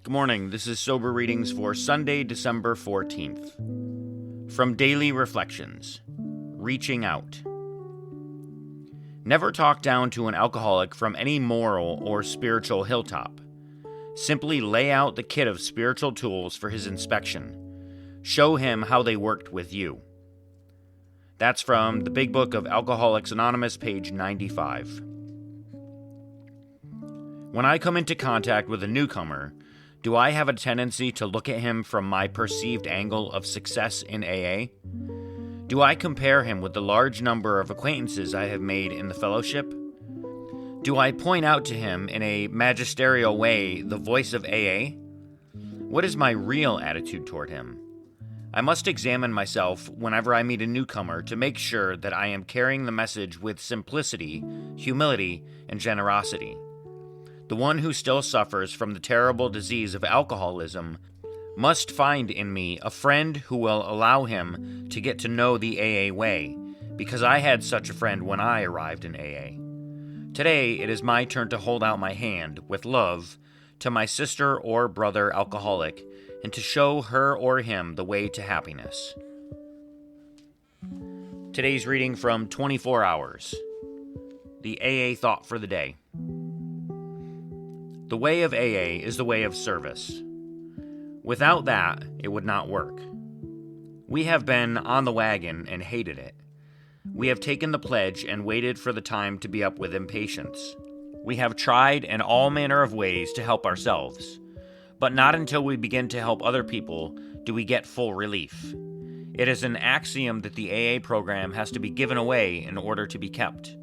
Good morning. This is Sober Readings for Sunday, December 14th. From Daily Reflections, Reaching Out. Never talk down to an alcoholic from any moral or spiritual hilltop. Simply lay out the kit of spiritual tools for his inspection. Show him how they worked with you. That's from the Big Book of Alcoholics Anonymous, page 95. When I come into contact with a newcomer, do I have a tendency to look at him from my perceived angle of success in AA? Do I compare him with the large number of acquaintances I have made in the fellowship? Do I point out to him in a magisterial way the voice of AA? What is my real attitude toward him? I must examine myself whenever I meet a newcomer to make sure that I am carrying the message with simplicity, humility, and generosity. The one who still suffers from the terrible disease of alcoholism must find in me a friend who will allow him to get to know the AA way, because I had such a friend when I arrived in AA. Today, it is my turn to hold out my hand, with love, to my sister or brother alcoholic, and to show her or him the way to happiness. Today's reading from 24 Hours, the AA Thought for the Day. The way of AA is the way of service. Without that, it would not work. We have been on the wagon and hated it. We have taken the pledge and waited for the time to be up with impatience. We have tried in all manner of ways to help ourselves, but not until we begin to help other people do we get full relief. It is an axiom that the AA program has to be given away in order to be kept.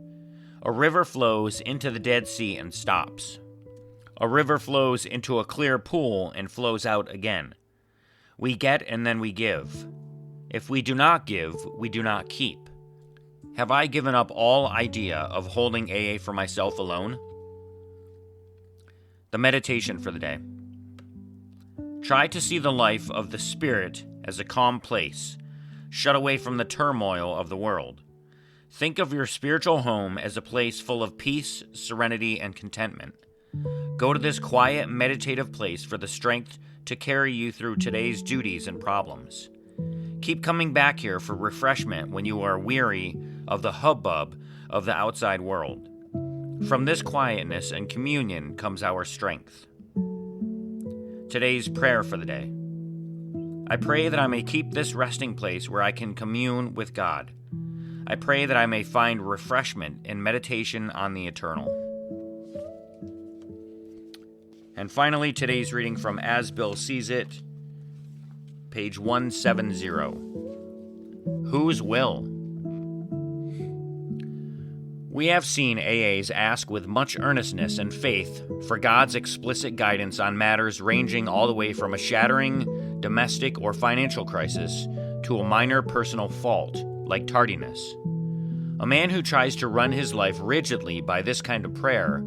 A river flows into the Dead Sea and stops. A river flows into a clear pool and flows out again. We get and then we give. If we do not give, we do not keep. Have I given up all idea of holding AA for myself alone? The meditation for the day. Try to see the life of the Spirit as a calm place, shut away from the turmoil of the world. Think of your spiritual home as a place full of peace, serenity, and contentment. Go to this quiet, meditative place for the strength to carry you through today's duties and problems. Keep coming back here for refreshment when you are weary of the hubbub of the outside world. From this quietness and communion comes our strength. Today's prayer for the day. I pray that I may keep this resting place where I can commune with God. I pray that I may find refreshment in meditation on the eternal. And finally, today's reading from As Bill Sees It, page 170. Whose will? We have seen AAs ask with much earnestness and faith for God's explicit guidance on matters ranging all the way from a shattering domestic or financial crisis to a minor personal fault, like tardiness. A man who tries to run his life rigidly by this kind of prayer,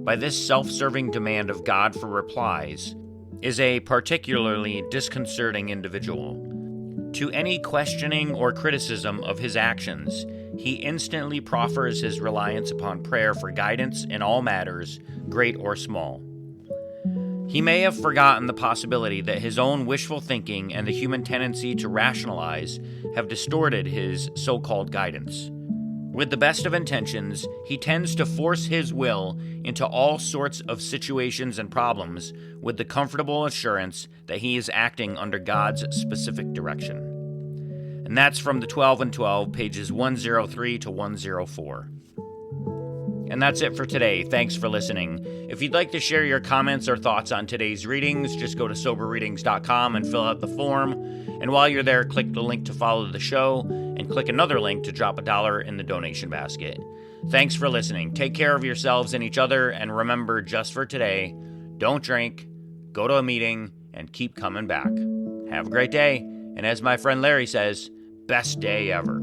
by this self-serving demand of God for replies, is a particularly disconcerting individual. To any questioning or criticism of his actions, he instantly proffers his reliance upon prayer for guidance in all matters, great or small. He may have forgotten the possibility that his own wishful thinking and the human tendency to rationalize have distorted his so-called guidance. With the best of intentions, he tends to force his will into all sorts of situations and problems with the comfortable assurance that he is acting under God's specific direction. And that's from the 12 and 12, pages 103 to 104. And that's it for today. Thanks for listening. If you'd like to share your comments or thoughts on today's readings, just go to SoberReadings.com and fill out the form. And while you're there, click the link to follow the show and click another link to drop $1 in the donation basket. Thanks for listening. Take care of yourselves and each other. And remember, just for today, don't drink, go to a meeting, and keep coming back. Have a great day. And as my friend Larry says, best day ever.